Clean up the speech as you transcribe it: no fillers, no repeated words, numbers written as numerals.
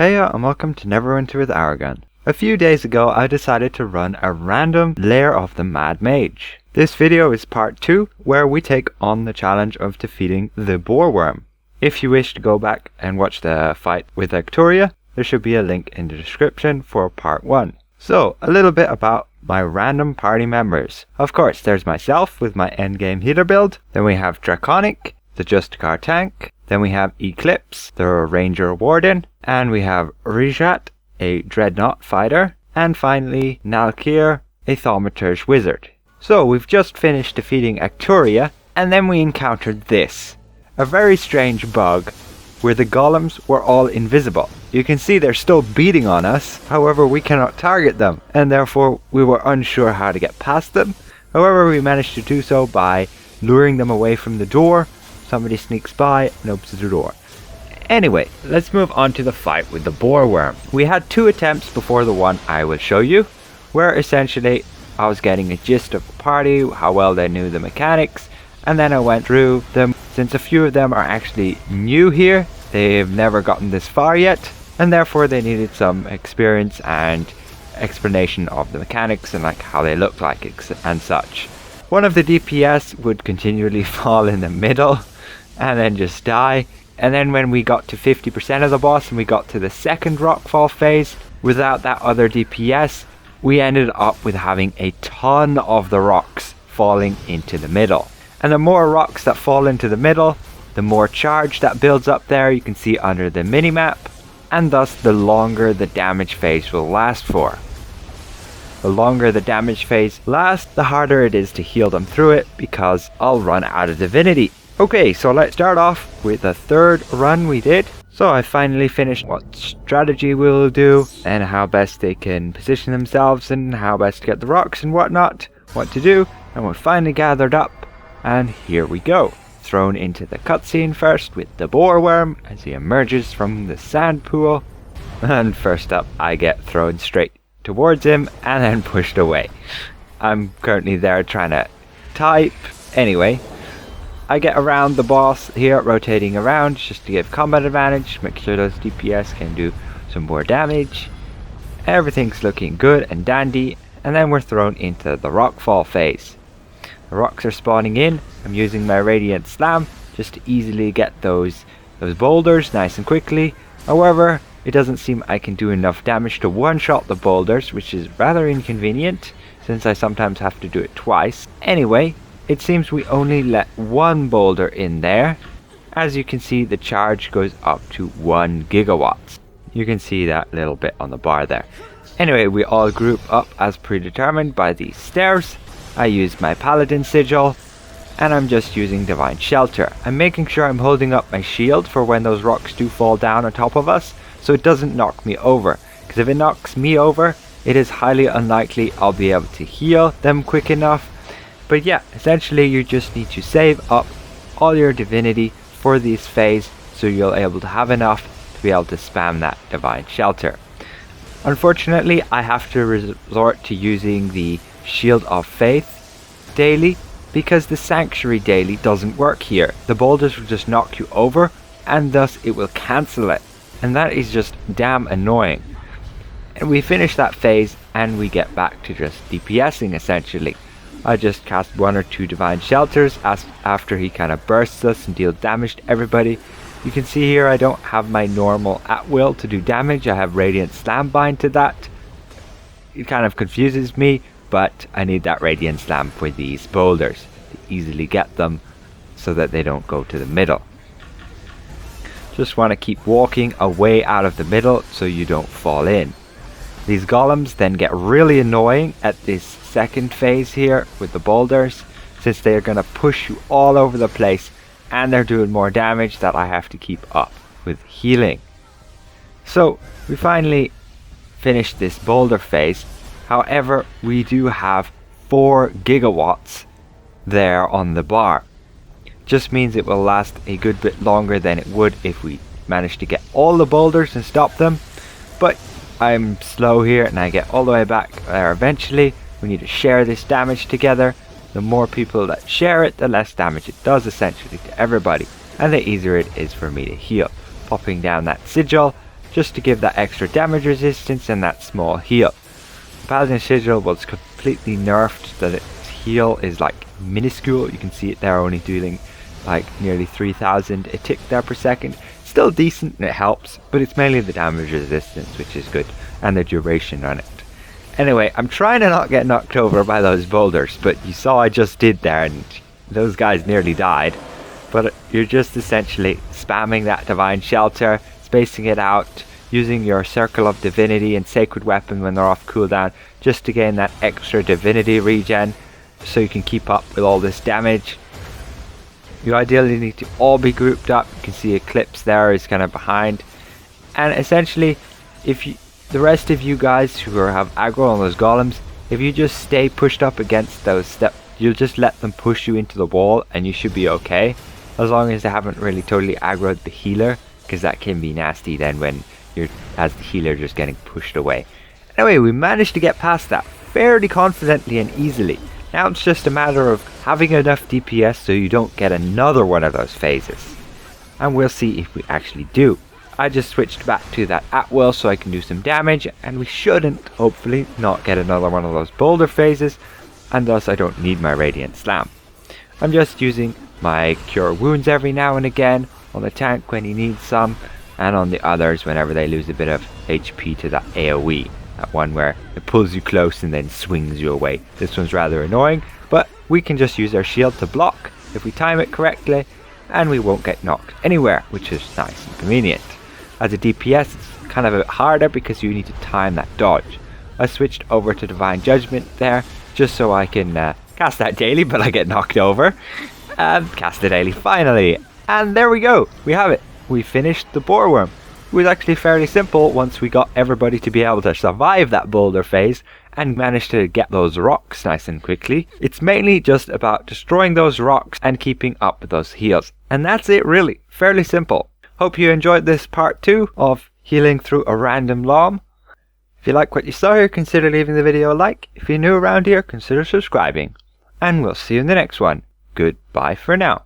Heya and welcome to Neverwinter with Aragon. A few days ago I decided to run a random Lair of the Mad Mage. This video is part 2 where we take on the challenge of defeating the boarworm. If you wish to go back and watch the fight with Victoria, there should be a link in the description for part 1. So, a little bit about my random party members. Of course, there's myself with my endgame healer build, then we have Draconic, the Justicar tank, then we have Eclipse, the Ranger Warden, and we have Rijat, a Dreadnought fighter, and finally Nalkir, a Thaumaturge wizard. So we've just finished defeating Victoria, and then we encountered this. A very strange bug where the golems were all invisible. You can see they're still beating on us, however we cannot target them, and therefore we were unsure how to get past them. However, we managed to do so by luring them away from the door. Somebody sneaks by and opens the door. Anyway, let's move on to the fight with the boarworm. We had 2 attempts before the one I will show you, where essentially I was getting a gist of the party, how well they knew the mechanics, and then I went through them. Since a few of them are actually new here, they've never gotten this far yet, and therefore they needed some experience and explanation of the mechanics and like how they look like and such. One of the DPS would continually fall in the middle and then just die. And then when we got to 50% of the boss and we got to the second rockfall phase, without that other DPS, we ended up with having a ton of the rocks falling into the middle. And the more rocks that fall into the middle, the more charge that builds up there, you can see under the minimap, and thus the longer the damage phase will last for. The longer the damage phase lasts, the harder it is to heal them through it, because I'll run out of divinity. Okay, so let's start off with the third run we did. So I finally finished what strategy we'll do, and how best they can position themselves, and how best to get the rocks and whatnot, what to do, and we're finally gathered up, and here we go. Thrown into the cutscene first with the boarworm as he emerges from the sand pool, and first up I get thrown straight towards him and then pushed away. I'm currently there trying to type. Anyway, I get around the boss here, rotating around just to give combat advantage, make sure those DPS can do some more damage. Everything's looking good and dandy, and then we're thrown into the rockfall phase. The rocks are spawning in. I'm using my Radiant Slam just to easily get those boulders nice and quickly. However, it doesn't seem I can do enough damage to one-shot the boulders, which is rather inconvenient since I sometimes have to do it twice. Anyway, it seems we only let one boulder in there. As you can see, the charge goes up to 1 gigawatts. You can see that little bit on the bar there. Anyway, we all group up as predetermined by these stairs. I use my Paladin sigil, and I'm just using Divine Shelter. I'm making sure I'm holding up my shield for when those rocks do fall down on top of us, so it doesn't knock me over. Because if it knocks me over, it is highly unlikely I'll be able to heal them quick enough. But yeah, essentially you just need to save up all your divinity for this phase, so you'll be able to have enough to be able to spam that Divine Shelter. Unfortunately, I have to resort to using the Shield of Faith daily, because the Sanctuary daily doesn't work here. The boulders will just knock you over, and thus it will cancel it, and that is just damn annoying. And we finish that phase and we get back to just DPSing essentially. I just cast 1 or 2 Divine Shelters after he kind of bursts us and deals damage to everybody. You can see here I don't have my normal at will to do damage. I have Radiant Slam bind to that. It kind of confuses me, but I need that Radiant Slam for these boulders to easily get them so that they don't go to the middle. Just want to keep walking away out of the middle so you don't fall in. These golems then get really annoying at this second phase here with the boulders, since they are going to push you all over the place, and they're doing more damage that I have to keep up with healing. So we finally finished this boulder phase. However, we do have 4 gigawatts there on the bar. Just means it will last a good bit longer than it would if we managed to get all the boulders and stop them. But I'm slow here and I get all the way back there eventually. We need to share this damage together. The more people that share it, the less damage it does essentially to everybody, and the easier it is for me to heal. Popping down that sigil, just to give that extra damage resistance and that small heal. The Paladin Sigil was completely nerfed, that its heal is like minuscule. You can see it there only doing like nearly 3000 a tick there per second. Still decent and it helps, but it's mainly the damage resistance which is good, and the duration on it. Anyway, I'm trying to not get knocked over by those boulders, but you saw I just did there and those guys nearly died. But you're just essentially spamming that Divine Shelter, spacing it out, using your Circle of Divinity and Sacred Weapon when they're off cooldown, just to gain that extra Divinity regen, so you can keep up with all this damage. You ideally need to all be grouped up. You can see Eclipse there is kind of behind. And essentially, if you, the rest of you guys who have aggro on those golems, if you just stay pushed up against those steps, you'll just let them push you into the wall and you should be okay. As long as they haven't really totally aggroed the healer, because that can be nasty then when you're as the healer just getting pushed away. Anyway, we managed to get past that fairly confidently and easily. Now it's just a matter of having enough DPS so you don't get another one of those phases. And we'll see if we actually do. I just switched back to that at will so I can do some damage, and we shouldn't, hopefully, not get another one of those boulder phases, and thus I don't need my Radiant Slam. I'm just using my Cure Wounds every now and again on the tank when he needs some, and on the others whenever they lose a bit of HP to that AoE. That one where it pulls you close and then swings you away. This one's rather annoying, but we can just use our shield to block if we time it correctly, and we won't get knocked anywhere, which is nice and convenient. As a DPS, it's kind of a bit harder because you need to time that dodge. I switched over to Divine Judgment there, just so I can cast that daily, but I get knocked over. And cast it daily finally. And there we go, we have it. We finished the Boar Worm. It was actually fairly simple once we got everybody to be able to survive that boulder phase and managed to get those rocks nice and quickly. It's mainly just about destroying those rocks and keeping up with those heals. And that's it really, fairly simple. Hope you enjoyed this part 2 of healing through a random LoMM. If you like what you saw here, consider leaving the video a like. If you're new around here, consider subscribing. And we'll see you in the next one. Goodbye for now.